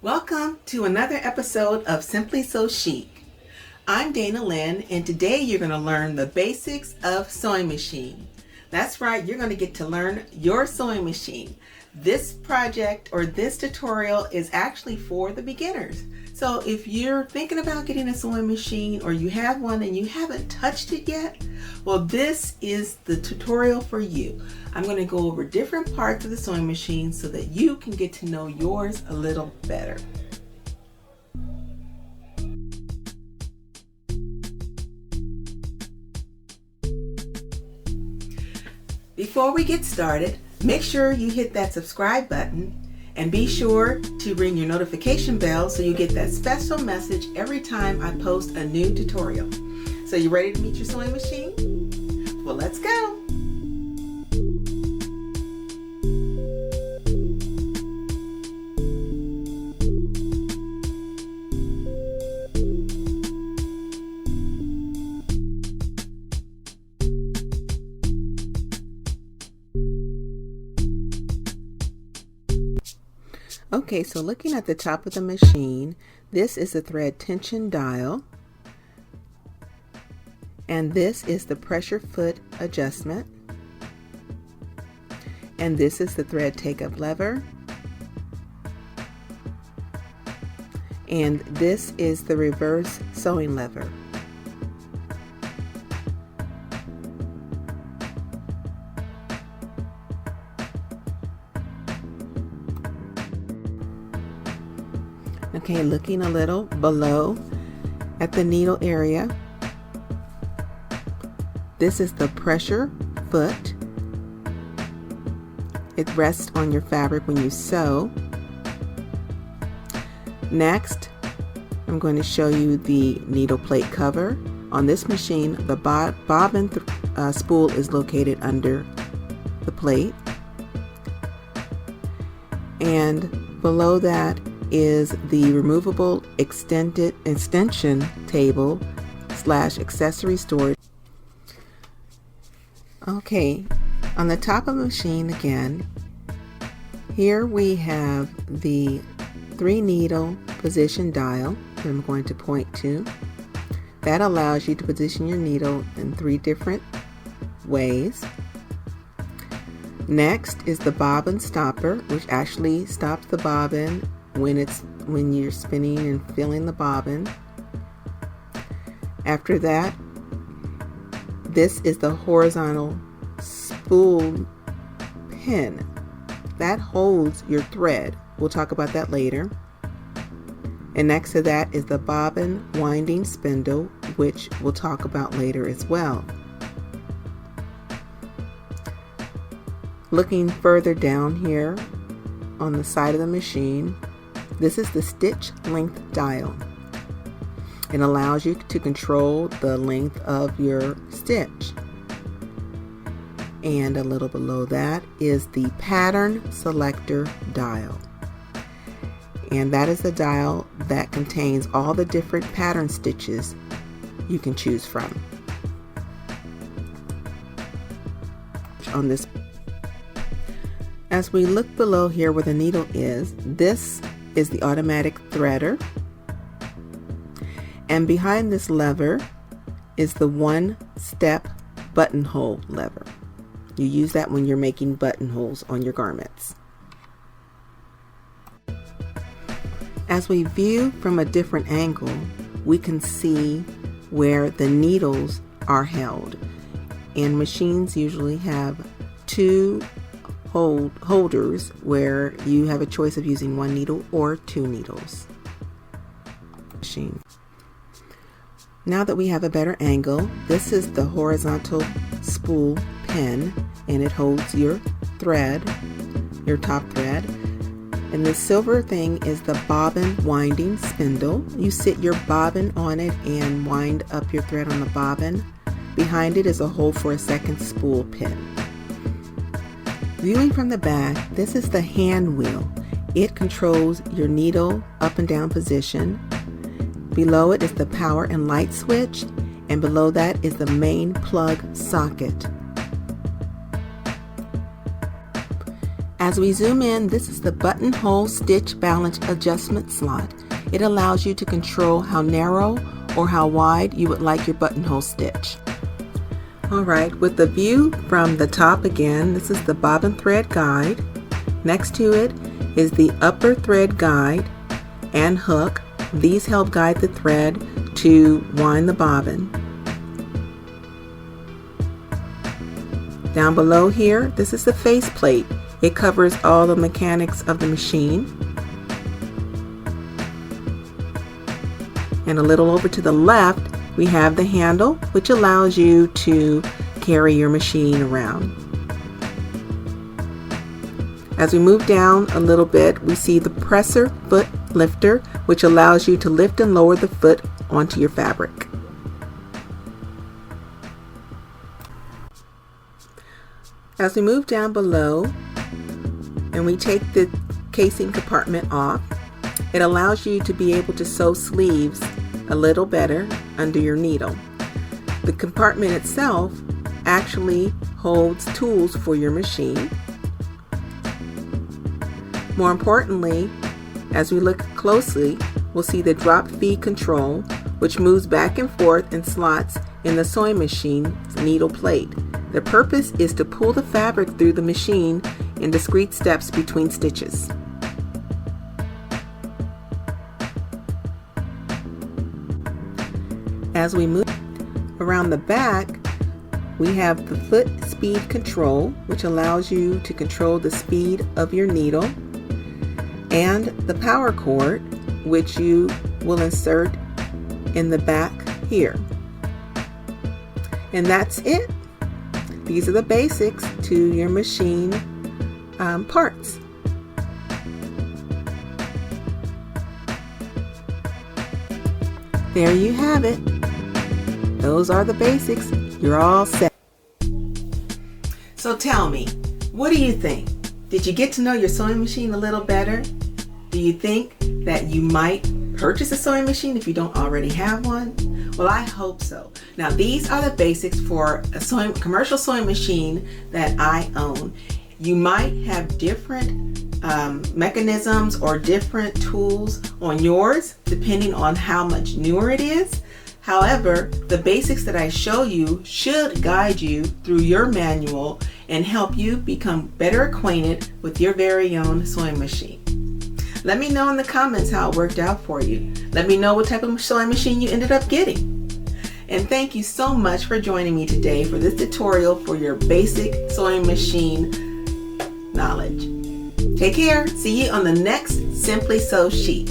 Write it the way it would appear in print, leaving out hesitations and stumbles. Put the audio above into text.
Welcome to another episode of Simply So Chic. I'm Dana Lynn, and today you're going to learn the basics of sewing machine. That's right, you're going to get to learn your sewing machine. This project or this tutorial is actually for the beginners. So if you're thinking about getting a sewing machine or you have one and you haven't touched it yet, well, this is the tutorial for you. I'm going to go over different parts of the sewing machine so that you can get to know yours a little better. Before we get started, make sure you hit that subscribe button and be sure to ring your notification bell so you get that special message every time I post a new tutorial. So you ready to meet your sewing machine? Well, let's go. Okay, so looking at the top of the machine, this is the thread tension dial, and this is the pressure foot adjustment, and this is the thread take-up lever, and this is the reverse sewing lever. Okay, looking a little below at the needle area, this is the pressure foot. It rests on your fabric when you sew. Next, I'm going to show you the needle plate cover. On this machine, the bobbin spool is located under the plate, and below that is the removable extension table / accessory storage. Okay, on the top of the machine again, here we have the 3 needle position dial that I'm going to point to. That allows you to position your needle in 3 different ways. Next is the bobbin stopper, which actually stops the bobbin when you're spinning and filling the bobbin. After that, this is the horizontal spool pin that holds your thread. We'll talk about that later. And next to that is the bobbin winding spindle, which we'll talk about later as well. Looking further down here on the side of the machine, this is the stitch length dial. It allows you to control the length of your stitch. And a little below that is the pattern selector dial. And that is the dial that contains all the different pattern stitches you can choose from. On this, as we look below here where the needle is, this is the automatic threader, and behind this lever is the 1-step buttonhole lever. You use that when you're making buttonholes on your garments. As we view from a different angle, we can see where the needles are held, and machines usually have 2 holders where you have a choice of using 1 needle or 2 needles. Machine. Now that we have a better angle, this is the horizontal spool pin, and it holds your thread, your top thread. And the silver thing is the bobbin winding spindle. You sit your bobbin on it and wind up your thread on the bobbin. Behind it is a hole for a second spool pin. Viewing from the back, this is the hand wheel. It controls your needle up and down position. Below it is the power and light switch, and below that is the main plug socket. As As we zoom in, this is the buttonhole stitch balance adjustment slot. It allows you to control how narrow or how wide you would like your buttonhole stitch. Alright, with the view from the top again, this is the bobbin thread guide. Next to it is the upper thread guide and hook. These help guide the thread to wind the bobbin. Down below here, this is the face plate. It covers all the mechanics of the machine. And a little over to the left, we have the handle, which allows you to carry your machine around. As we move down a little bit, we see the presser foot lifter, which allows you to lift and lower the foot onto your fabric. As we move down below and we take the casing compartment off, it allows you to be able to sew sleeves a little better under your needle. The compartment itself actually holds tools for your machine. More importantly, as we look closely, we'll see the drop feed control, which moves back and forth in slots in the sewing machine's needle plate. The purpose is to pull the fabric through the machine in discrete steps between stitches. As we move around the back, we have the foot speed control, which allows you to control the speed of your needle, and the power cord, which you will insert in the back here. And that's it. These are the basics to your machine parts. There you have it. Those are the basics. You're all set. So tell me, what do you think? Did you get to know your sewing machine a little better? Do you think that you might purchase a sewing machine if you don't already have one? Well, I hope so. Now, these are the basics for a commercial sewing machine that I own. You might have different mechanisms or different tools on yours depending on how much newer it is. However, the basics that I show you should guide you through your manual and help you become better acquainted with your very own sewing machine. Let me know in the comments how it worked out for you. Let me know what type of sewing machine you ended up getting. And thank you so much for joining me today for this tutorial for your basic sewing machine knowledge. Take care. See you on the next Simply Sew sheet.